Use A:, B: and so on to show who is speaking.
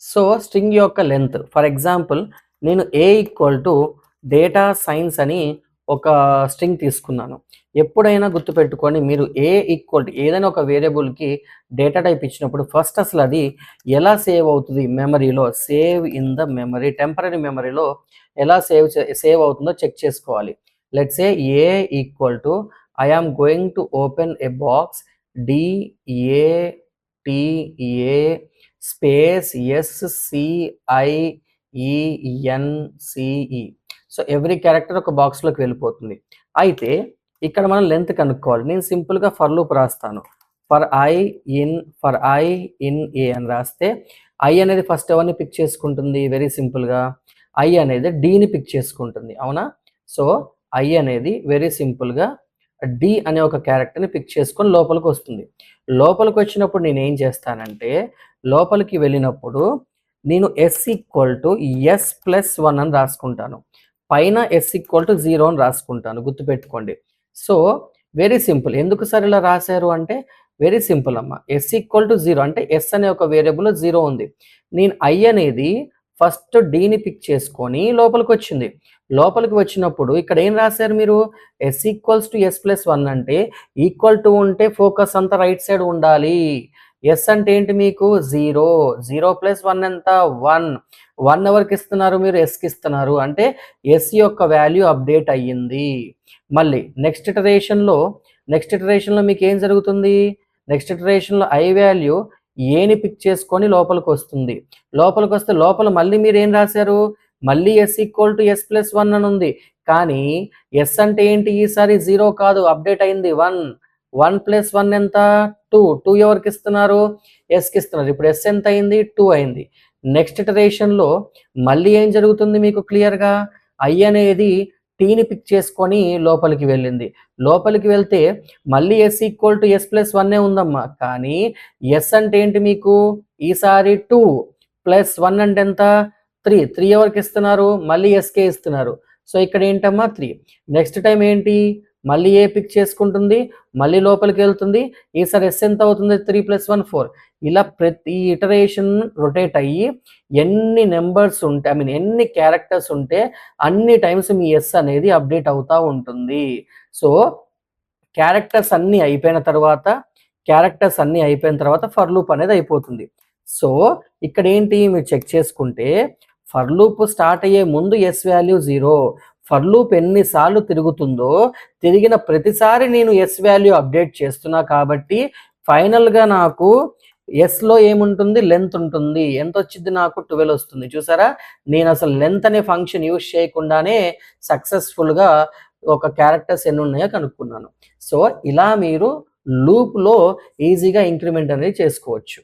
A: So string యొక్క length for example నేను ఏ equal to data science అని ఒక స్ట్రింగ్ తీసుకున్నాను. ఎప్పుడైనా గుర్తుపెట్టుకొని మీరు ఏ ఈక్వల్ టు ఏదైనా ఒక వేరియబుల్కి డేటా టైప్ ఇచ్చినప్పుడు ఫస్ట్ అసలు అది ఎలా సేవ్ అవుతుంది మెమరీలో, save in the memory, temporary మెమరీలో ఎలా సేవ్ అవుతుందో చెక్ చేసుకోవాలి. Let's say a equal to I am going to open a box DATA space SCIENCE. So every character ఒక బాక్స్లోకి వెళ్ళిపోతుంది. అయితే ఇక్కడ మనం లెంత్ కనుక్కోవాలి. నేను సింపుల్గా ఫర్ లూప్ రాస్తాను. ఫర్ ఐ ఇన్ ఏ అని రాస్తే ఐ అనేది ఫస్ట్ ఎవరిని పిక్ చేసుకుంటుంది? వెరీ సింపుల్గా ఐ అనేది డీని పిక్ చేసుకుంటుంది, అవునా? సో ఐ అనేది వెరీ సింపుల్గా డి అనే ఒక క్యారెక్టర్ని పిక్ చేసుకొని లోపలికి వస్తుంది. లోపలికి వచ్చినప్పుడు నేను ఏం చేస్తానంటే లోపలికి వెళ్ళినప్పుడు నేను S+1 అని రాసుకుంటాను. పైన S=0 అని రాసుకుంటాను, గుర్తుపెట్టుకోండి. So very simple. ఎందుకు సార్ ఇలా రాశారు అంటే వెరీ సింపుల్ అమ్మ. S=0 అంటే ఎస్ అనే ఒక వేరియబుల్ 0 ఉంది. నేను ఐ అనేది ఫస్ట్ డీని పిక్ చేసుకొని లోపలికి వచ్చింది. లోపలికి వచ్చినప్పుడు ఇక్కడ ఏం రాశారు మీరు? S=S+1 అంటే ఈక్వల్ టు ఉంటే ఫోకస్ అంతా రైట్ సైడ్ ఉండాలి. ఎస్ అంటే ఏంటి మీకు? 0. 0+1 ఎంత? 1. 1 ఎవరికి ఇస్తున్నారు మీరు? ఎస్కి ఇస్తున్నారు. అంటే ఎస్ యొక్క వాల్యూ అప్డేట్ అయ్యింది. మళ్ళీ నెక్స్ట్ ఇటరేషన్లో మీకు ఏం జరుగుతుంది? నెక్స్ట్ ఇటరేషన్లో ఐ వాల్యూ ఏని పిక్ చేసుకొని లోపలికి వస్తుంది. లోపలికి వస్తే లోపల మళ్ళీ మీరు ఏం రాశారు? మళ్ళీ S=S+1 అని ఉంది. కానీ ఎస్ అంటే ఏంటి? ఈసారి 0 కాదు, అప్డేట్ అయింది 1. 1+1 ఎంత? 2. 2 ఎవరికి ఇస్తున్నారు? ఎస్కి ఇస్తున్నారు. ఇప్పుడు ఎస్ ఎంత అయింది? 2 అయింది. నెక్స్ట్ ఇటరేషన్లో మళ్ళీ ఏం జరుగుతుంది మీకు క్లియర్గా? ఐ అనేది టీని పిక్ చేసుకొని లోపలికి వెళ్ళింది. లోపలికి వెళ్తే మళ్ళీ S=S+1 ఉందమ్మా. కానీ ఎస్ అంటే ఏంటి మీకు? ఈసారి 2 + 1 అంటే ఎంత? 3. 3 ఎవరికి ఇస్తున్నారు? మళ్ళీ ఎస్కే ఇస్తున్నారు. సో ఇక్కడ ఏంటమ్మా? 3. నెక్స్ట్ టైం ఏంటి? మళ్ళీ ఏ పిక్ చేసుకుంటుంది, మళ్ళీ లోపలికి వెళ్తుంది. ఈసారి ఎస్ ఎంత అవుతుంది? 3 + 1 4. ఇలా ప్రతి ఇటరేషన్ రొటేట్ అయ్యి ఎన్ని నెంబర్స్ ఉంటే ఎన్ని క్యారెక్టర్స్ ఉంటే అన్ని టైమ్స్ మీ ఎస్ అనేది అప్డేట్ అవుతూ ఉంటుంది. సో క్యారెక్టర్స్ అన్నీ అయిపోయిన తర్వాత ఫర్ లూప్ అనేది అయిపోతుంది. సో ఇక్కడ ఏంటి మీరు చెక్ చేసుకుంటే ఫర్ లూప్ స్టార్ట్ అయ్యే ముందు ఎస్ వాల్యూ 0. ఫర్ లూప్ ఎన్నిసార్లు తిరుగుతుందో తిరిగిన ప్రతిసారి నేను ఎస్ వాల్యూ అప్డేట్ చేస్తున్నా కాబట్టి ఫైనల్గా నాకు ఎస్లో ఏముంటుంది? లెంత్ ఉంటుంది. ఎంత వచ్చింది? నాకు 12 వస్తుంది. చూసారా, నేను అసలు లెంత్ అనే ఫంక్షన్ యూజ్ చేయకుండానే సక్సెస్ఫుల్గా ఒక క్యారెక్టర్స్ ఎన్ని ఉన్నాయో కనుక్కున్నాను. సో ఇలా మీరు లూప్లో ఈజీగా ఇంక్రిమెంట్ అనేది చేసుకోవచ్చు.